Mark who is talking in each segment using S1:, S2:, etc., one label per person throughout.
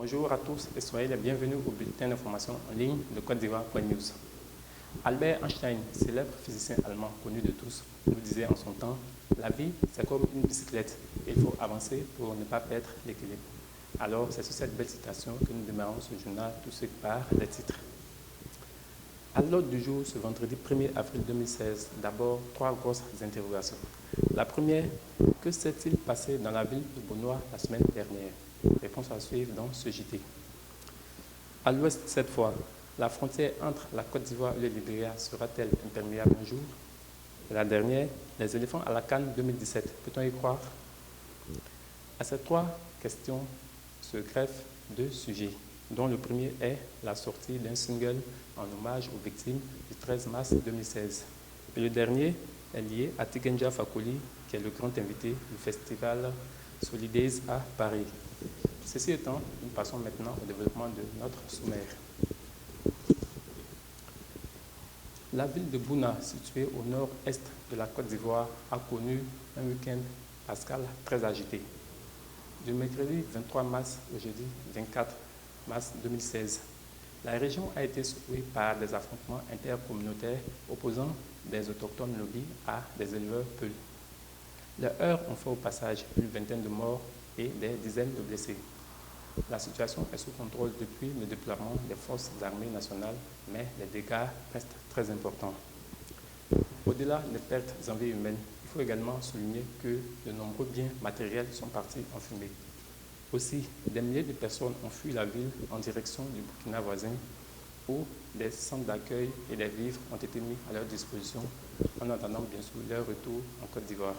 S1: Bonjour à tous et soyez les bienvenus au bulletin d'information en ligne de Côte d'Ivoire.news. Albert Einstein, célèbre physicien allemand connu de tous, nous disait en son temps « La vie, c'est comme une bicyclette, il faut avancer pour ne pas perdre l'équilibre ». Alors, c'est sur cette belle citation que nous démarrons ce journal tout ce par les titres. À l'ordre du jour, ce vendredi 1er avril 2016, d'abord, 3 grosses interrogations. La première, que s'est-il passé dans la ville de Bonoa la semaine dernière? Réponse à suivre dans ce JT. À l'ouest, cette fois, la frontière entre la Côte d'Ivoire et le Libéria sera-t-elle imperméable un jour? Et la dernière, les éléphants à la Cannes 2017, peut-on y croire? À ces 3 questions se greffent 2 sujets, dont le premier est la sortie d'un single en hommage aux victimes du 13 mars 2016. Et le dernier est lié à Tikenja Fakoly, qui est le grand invité du festival Solidays à Paris. Ceci étant, nous passons maintenant au développement de notre sommaire. La ville de Bouna, située au nord-est de la Côte d'Ivoire, a connu un week-end pascal très agité. Du mercredi 23 mars au jeudi 24 mars 2016, la région a été secouée par des affrontements intercommunautaires opposant des autochtones lobbies à des éleveurs peuls. Les heurts ont fait au passage une vingtaine de morts et des dizaines de blessés. La situation est sous contrôle depuis le déploiement des forces armées nationales, mais les dégâts restent très importants. Au-delà des pertes en vie humaine, il faut également souligner que de nombreux biens matériels sont partis en fumée. Aussi, des milliers de personnes ont fui la ville en direction du Burkina voisin, où des centres d'accueil et des vivres ont été mis à leur disposition en attendant bien sûr leur retour en Côte d'Ivoire.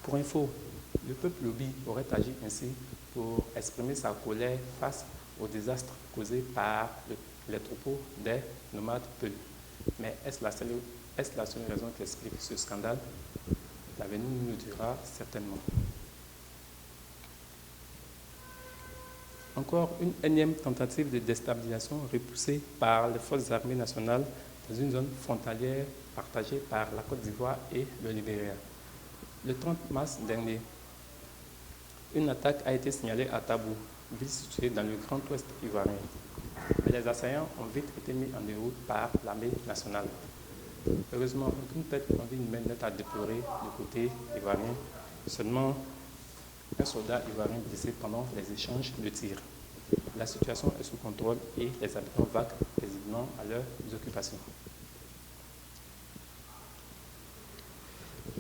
S1: Pour info, le peuple lobby aurait agi ainsi pour exprimer sa colère face au désastre causé par les troupeaux des nomades peuls. Mais est-ce la seule raison qui explique ce scandale? L'avenir nous le dira certainement. Encore une énième tentative de déstabilisation repoussée par les forces armées nationales dans une zone frontalière partagée par la Côte d'Ivoire et le Libéria. Le 30 mars dernier, une attaque a été signalée à Tabou, ville située dans le Grand Ouest ivoirien. Mais les assaillants ont vite été mis en déroute par l'armée nationale. Heureusement, aucune perte en vie humaine n'est à déplorer du côté ivoirien, seulement un soldat ivoirien blessé pendant les échanges de tirs. La situation est sous contrôle et les habitants vaquent paisiblement à leurs occupations.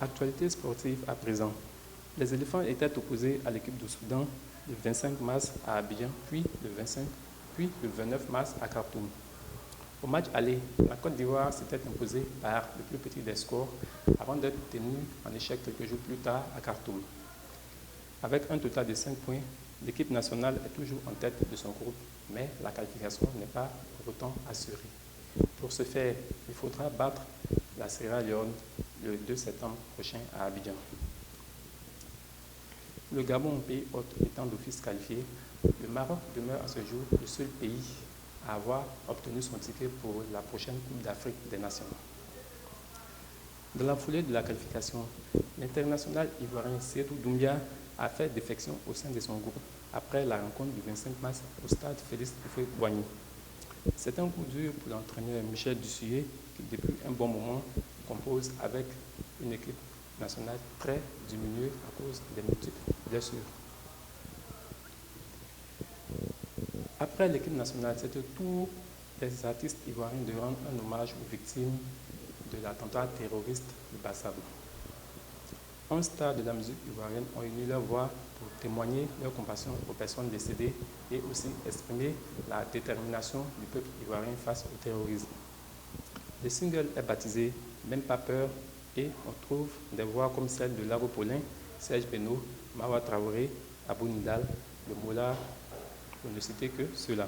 S1: Actualité sportive à présent. Les éléphants étaient opposés à l'équipe du Soudan le 25 mars à Abidjan, puis le 29 mars à Khartoum. Au match aller, la Côte d'Ivoire s'était imposée par le plus petit des scores avant d'être tenue en échec quelques jours plus tard à Khartoum. Avec un total de 5 points, l'équipe nationale est toujours en tête de son groupe, mais la qualification n'est pas pour autant assurée. Pour ce faire, il faudra battre la Sierra Leone le 2 septembre prochain à Abidjan. Le Gabon, pays hôte étant d'office qualifié, le Maroc demeure à ce jour le seul pays à avoir obtenu son ticket pour la prochaine Coupe d'Afrique des Nations. Dans la foulée de la qualification, l'international ivoirien Seydou Doumbia a fait défection au sein de son groupe après la rencontre du 25 mars au stade Félix Houphouët-Boigny. C'est un coup dur pour l'entraîneur Michel Dussuyer qui, depuis un bon moment, compose avec une équipe nationale très diminuée à cause des multiples blessures. Après l'équipe nationale, c'est au tour des artistes ivoiriens de rendre un hommage aux victimes de l'attentat terroriste de Bassam. 11 stars de la musique ivoirienne ont uni leur voix pour témoigner leur compassion aux personnes décédées et aussi exprimer la détermination du peuple ivoirien face au terrorisme. Le single est baptisé « Même pas peur » et on trouve des voix comme celle de Laro Paulin, Serge Beno, Mawa Traoré, Abou Nidal, le Mola, pour ne citer que ceux-là.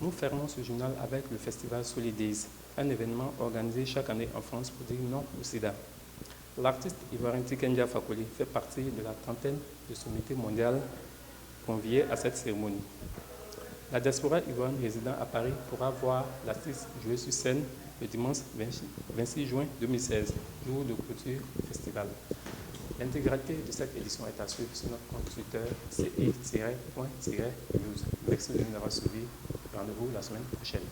S1: Nous fermons ce journal avec le festival Solidays, un événement organisé chaque année en France pour dire non au sida. L'artiste ivoirien Tikenja Fakoly fait partie de la trentaine de sommités mondiales conviées à cette cérémonie. La diaspora ivoirienne résidant à Paris pourra voir l'artiste jouer sur scène le dimanche 26 juin 2016, jour de clôture du festival. L'intégralité de cette édition est à suivre sur notre compte Twitter ci-point-news. Merci de nous avoir suivis. Rendez-vous la semaine prochaine.